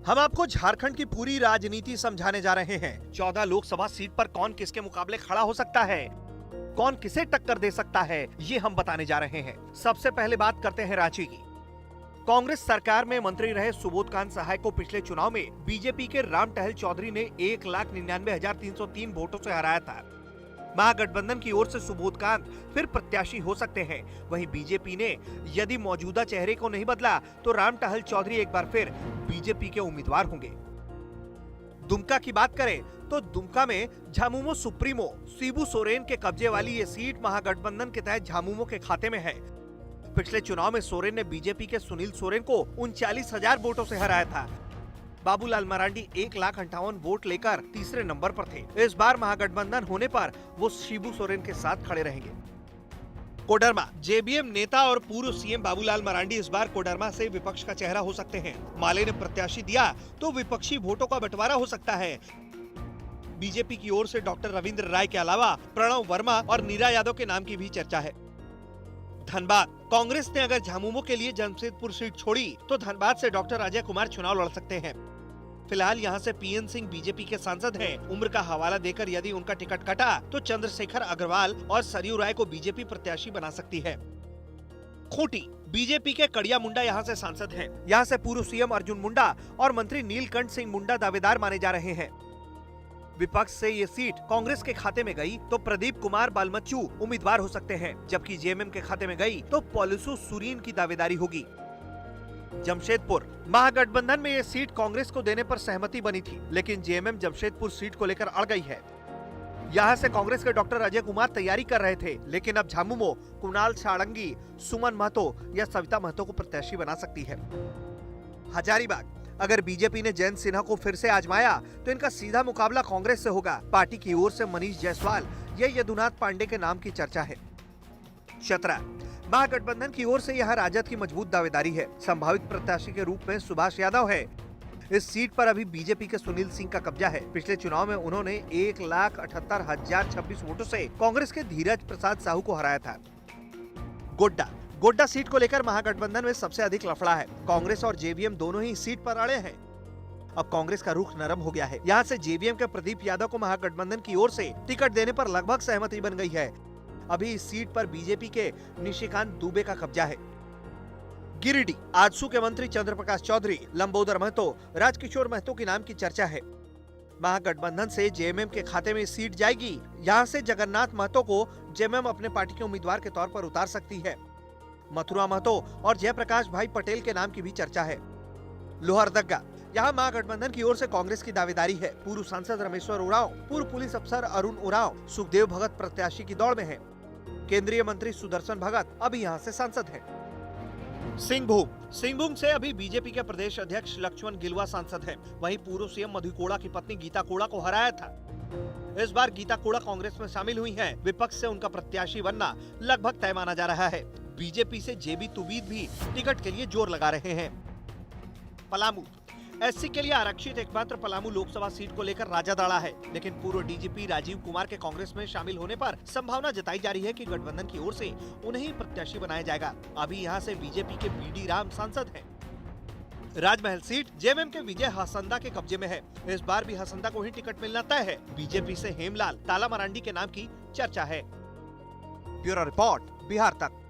हम आपको झारखंड की पूरी राजनीति समझाने जा रहे हैं। 14 लोकसभा सीट पर कौन किसके मुकाबले खड़ा हो सकता है, कौन किसे टक्कर दे सकता है, ये हम बताने जा रहे हैं। सबसे पहले बात करते हैं रांची की। कांग्रेस सरकार में मंत्री रहे सुबोधकांत सहाय को पिछले चुनाव में बीजेपी के राम टहल चौधरी ने 1,99,303 वोटों से हराया था। महागठबंधन की ओर से सुबोधकांत फिर प्रत्याशी हो सकते हैं। वहीं बीजेपी ने यदि मौजूदा चेहरे को नहीं बदला तो राम टहल चौधरी एक बार फिर बीजेपी के उम्मीदवार होंगे। दुमका की बात करें तो दुमका में झामुमो सुप्रीमो शिबू सोरेन के कब्जे वाली ये सीट महागठबंधन के तहत झामुमो के खाते में है। पिछले चुनाव में सोरेन ने बीजेपी के सुनील सोरेन को 39,000 वोटों से हराया था। बाबूलाल मरांडी 1,58,000 वोट लेकर तीसरे नंबर पर थे। इस बार महागठबंधन होने पर वो शिबू सोरेन के साथ खड़े रहेंगे। कोडरमा जेबीएम नेता और पूर्व सीएम बाबूलाल मरांडी इस बार कोडरमा से विपक्ष का चेहरा हो सकते हैं। माले ने प्रत्याशी दिया तो विपक्षी वोटों का बंटवारा हो सकता है। बीजेपी की ओर से डॉक्टर रविंद्र राय के अलावा प्रणव वर्मा और नीरा यादव के नाम की भी चर्चा है। धनबाद कांग्रेस ने अगर झामुमो के लिए जमशेदपुर सीट छोड़ी तो धनबाद से डॉक्टर अजय कुमार चुनाव लड़ सकते हैं। फिलहाल यहां से पीएन सिंह बीजेपी के सांसद हैं। उम्र का हवाला देकर यदि उनका टिकट कटा तो चंद्रशेखर अग्रवाल और सरयू राय को बीजेपी प्रत्याशी बना सकती है। खूंटी बीजेपी के कड़िया मुंडा यहां से सांसद हैं। यहां से पूर्व सीएम अर्जुन मुंडा और मंत्री नीलकंठ सिंह मुंडा दावेदार माने जा रहे हैं। विपक्ष से ये सीट कांग्रेस के खाते में गई तो प्रदीप कुमार बालमच्चू उम्मीदवार हो सकते हैं, जबकि जेएमएम के खाते में गई तो पॉलिसु सुरीन की दावेदारी होगी। जमशेदपुर महागठबंधन में ये सीट कांग्रेस को देने पर सहमति बनी थी, लेकिन जेएमएम जमशेदपुर सीट को लेकर अड़ गई है। यहाँ से कांग्रेस के डॉक्टर अजय कुमार तैयारी कर रहे थे, लेकिन अब झामुमो कुणाल सारंगी, सुमन महतो या सविता महतो को प्रत्याशी बना सकती है। हजारीबाग अगर बीजेपी ने जयंत सिन्हा को फिर से आजमाया तो इनका सीधा मुकाबला कांग्रेस से होगा। पार्टी की ओर से मनीष जायसवाल या यदुनाथ पांडे के नाम की चर्चा है। चतरा महागठबंधन की ओर से यहाँ राजद की मजबूत दावेदारी है। संभावित प्रत्याशी के रूप में सुभाष यादव है। इस सीट पर अभी बीजेपी के सुनील सिंह का कब्जा है। पिछले चुनाव में उन्होंने 1,78,026 वोटों से कांग्रेस के धीरज प्रसाद साहू को हराया था। गोड्डा सीट को लेकर महागठबंधन में सबसे अधिक लफड़ा है। कांग्रेस और जेवीएम दोनों ही सीट पर अड़े हैं। अब कांग्रेस का रुख नरम हो गया है। यहाँ से जेवीएम के प्रदीप यादव को महागठबंधन की ओर से टिकट देने पर लगभग सहमति बन गई है। अभी इस सीट पर बीजेपी के निशिकांत दुबे का कब्जा है। गिरिडीह आजसू के मंत्री चंद्र प्रकाश चौधरी, लंबोदर महतो, राजकिशोर महतो के नाम की चर्चा है। महागठबंधन से जेएमएम के खाते में सीट जाएगी। यहाँ से जगन्नाथ महतो को जेएमएम अपने पार्टी के उम्मीदवार के तौर पर उतार सकती है। मथुरा महतो और जयप्रकाश भाई पटेल के नाम की भी चर्चा है। लोहरदगा यहाँ महागठबंधन की ओर से कांग्रेस की दावेदारी है। पूर्व सांसद रमेश्वर उरांव, पूर्व पुलिस अफसर अरुण उरांव, सुखदेव भगत प्रत्याशी की दौड़ में है। केंद्रीय मंत्री सुदर्शन भगत अभी यहाँ से सांसद हैं। सिंहभूम से अभी बीजेपी के प्रदेश अध्यक्ष लक्ष्मण गिलुआ सांसद हैं। वहीं पूर्व सीएम मधु कोड़ा की पत्नी गीता कोड़ा को हराया था। इस बार गीता कोड़ा कांग्रेस में शामिल हुई हैं। विपक्ष से उनका प्रत्याशी बनना लगभग तय माना जा रहा है। बीजेपी से जेबी तुबीद भी टिकट के लिए जोर लगा रहे हैं। पलामू एससी के लिए आरक्षित एकमात्र पलामू लोकसभा सीट को लेकर राजा दड़ा है, लेकिन पूर्व डीजीपी राजीव कुमार के कांग्रेस में शामिल होने पर संभावना जताई जा रही है कि गठबंधन की ओर से उन्हें ही प्रत्याशी बनाया जाएगा। अभी यहाँ से बीजेपी के बीडी राम सांसद हैं। राजमहल सीट जेएमएम के विजय हसंदा के कब्जे में है। इस बार भी हसंदा को ही टिकट मिलना तय है। बीजेपी से हेमलाल ताला मरांडी के नाम की चर्चा है। ब्यूरो रिपोर्ट, बिहार तक।